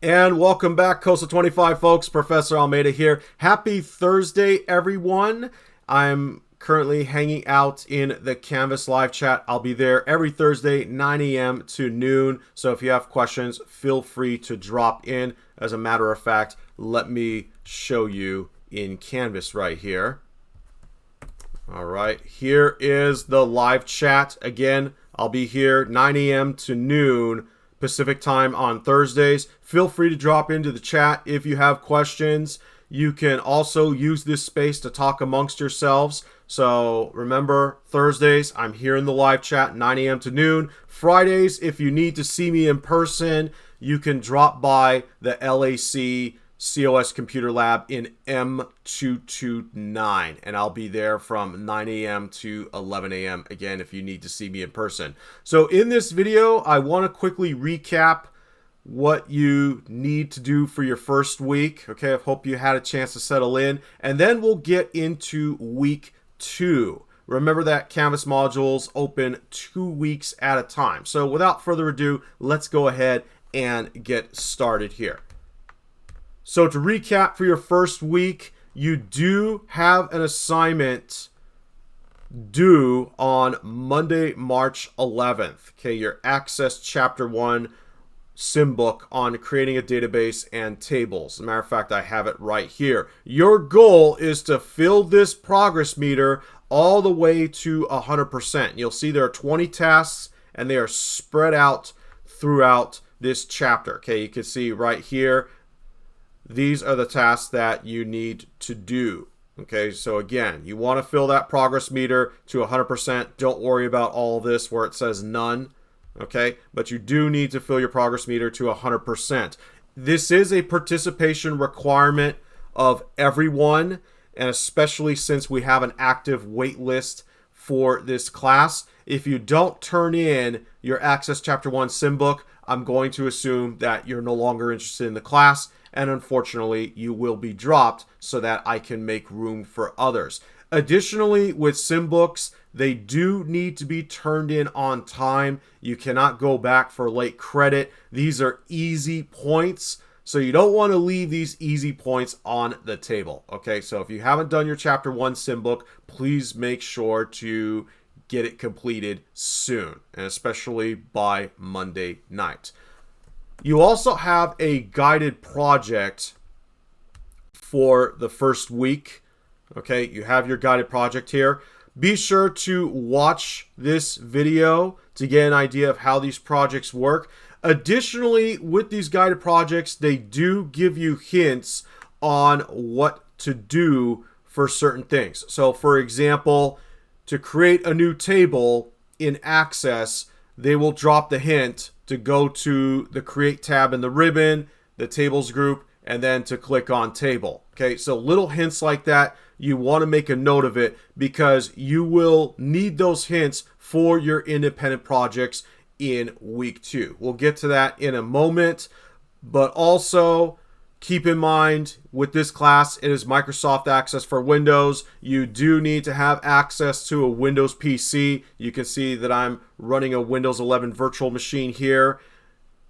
And welcome back, COSA 25 folks. Professor Almeida here. Happy Thursday, everyone. I'm currently hanging out in the Canvas live chat. I'll be there every Thursday, 9 a.m. to noon. So if you have questions, feel free to drop in. As a matter of fact, let me show you in Canvas right here. All right, here is the live chat. Again, I'll be here 9 a.m. to noon Pacific time on Thursdays. Feel free to drop into the chat if you have questions. You can also use this space to talk amongst yourselves. So remember, Thursdays, I'm here in the live chat, 9 a.m. to noon. Fridays, if you need to see me in person, you can drop by the LAC COS Computer Lab in M229, and I'll be there from 9 a.m. to 11 a.m. again if you need to see me in person. So in this video, I want to quickly recap what you need to do for your first week. Okay, I hope you had a chance to settle in, and then we'll get into week 2. Remember that Canvas modules open 2 weeks at a time. So without further ado, let's go ahead and get started here. So to recap for your first week, you do have an assignment due on Monday, March 11th. Okay, your Access Chapter 1 sim book on creating a database and tables. As a matter of fact, I have it right here. Your goal is to fill this progress meter all the way to 100%. You'll see there are 20 tasks and they are spread out throughout this chapter. Okay, you can see right here, these are the tasks that you need to do. Okay, so again, you want to fill that progress meter to 100%. Don't worry about all of this where it says none. Okay, but you do need to fill your progress meter to 100%. This is a participation requirement of everyone, and especially since we have an active wait list for this class. If you don't turn in your Access Chapter 1 sim book, I'm going to assume that you're no longer interested in the class, and unfortunately you will be dropped so that I can make room for others. Additionally, with sim books, they do need to be turned in on time. You cannot go back for late credit. These are easy points, so you don't want to leave these easy points on the table. Okay, so if you haven't done your Chapter 1 sim book, please make sure to get it completed soon, and especially by Monday night. You also have a guided project for the first week. Okay, you have your guided project here. Be sure to watch this video to get an idea of how these projects work. Additionally, with these guided projects, they do give you hints on what to do for certain things. So for example, to create a new table in Access, they will drop the hint to go to the Create tab in the ribbon, the Tables group, and then to click on Table. Okay, so little hints like that, you want to make a note of it because you will need those hints for your independent projects in week 2. We'll get to that in a moment, but also keep in mind with this class, it is Microsoft Access for Windows. You do need to have access to a Windows PC. You can see that I'm running a Windows 11 virtual machine here,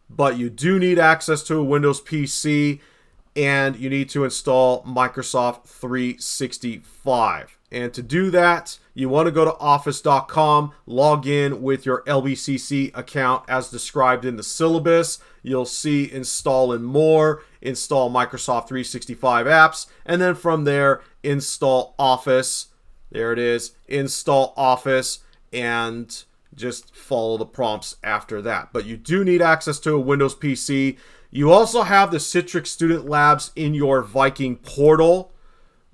but you do need access to a Windows PC, and you need to install Microsoft 365. And to do that, you want to go to office.com, log in with your LBCC account as described in the syllabus. You'll see install and more, install Microsoft 365 apps, and then from there, install Office. There it is, install Office, and just follow the prompts after that. But you do need access to a Windows PC. You also have the Citrix Student Labs in your Viking portal.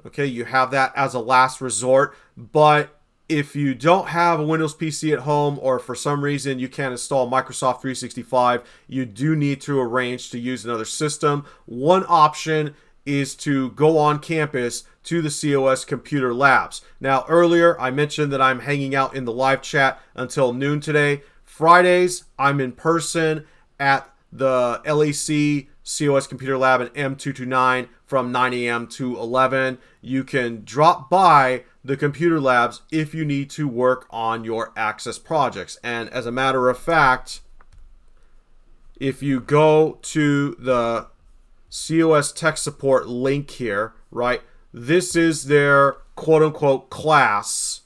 Okay, you have that as a last resort, but if you don't have a Windows PC at home or for some reason you can't install Microsoft 365, you do need to arrange to use another system. One option is to go on campus to the COS Computer Labs. Now, earlier I mentioned that I'm hanging out in the live chat until noon today. Fridays, I'm in person at the LAC COS Computer Lab at M229 from 9 a.m. to 11. You can drop by the computer labs if you need to work on your Access projects. And as a matter of fact, if you go to the COS tech support link here, right, this is their quote unquote class.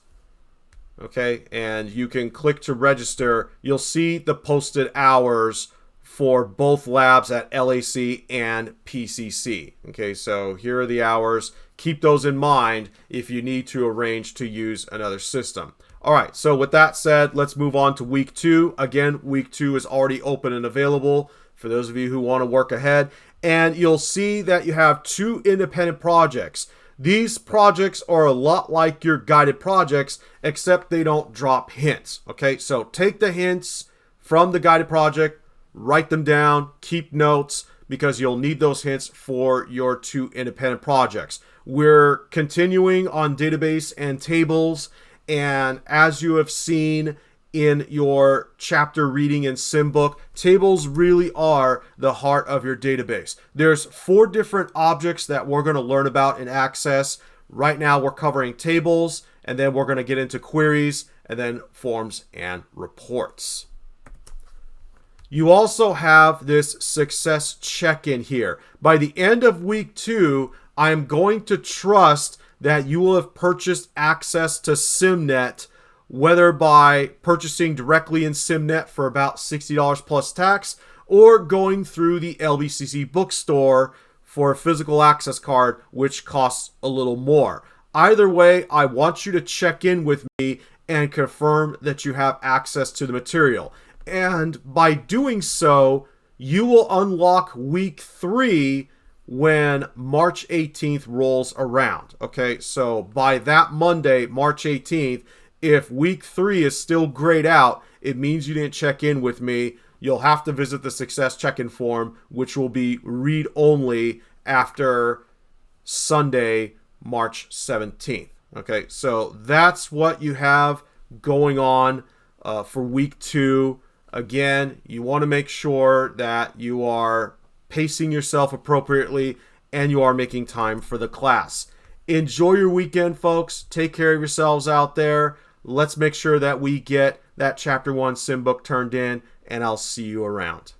Okay, and you can click to register. You'll see the posted hours for both labs at LAC and PCC. Okay, so here are the hours. Keep those in mind if you need to arrange to use another system. All right, so with that said, let's move on to week 2. Again, week 2 is already open and available for those of you who want to work ahead. And you'll see that you have 2 independent projects. These projects are a lot like your guided projects, except they don't drop hints. Okay, so take the hints from the guided project, write them down, keep notes, because you'll need those hints for your 2 independent projects. We're continuing on database and tables, and as you have seen in your chapter reading and sim book, tables really are the heart of your database. There's 4 different objects that we're going to learn about in Access. Right now we're covering tables, and then we're going to get into queries, and then forms and reports. You also have this success check-in here. By the end of week 2, I'm going to trust that you will have purchased access to SimNet, whether by purchasing directly in SimNet for about $60 plus tax, or going through the LBCC bookstore for a physical access card, which costs a little more. Either way, I want you to check in with me and confirm that you have access to the material. And by doing so, you will unlock week 3 when March 18th rolls around. Okay, so by that Monday, March 18th, if week 3 is still grayed out, it means you didn't check in with me. You'll have to visit the success check-in form, which will be read-only after Sunday, March 17th. Okay, so that's what you have going on for week 2. Again, you want to make sure that you are pacing yourself appropriately and you are making time for the class. Enjoy your weekend, folks. Take care of yourselves out there. Let's make sure that we get that Chapter 1 sim book turned in, and I'll see you around.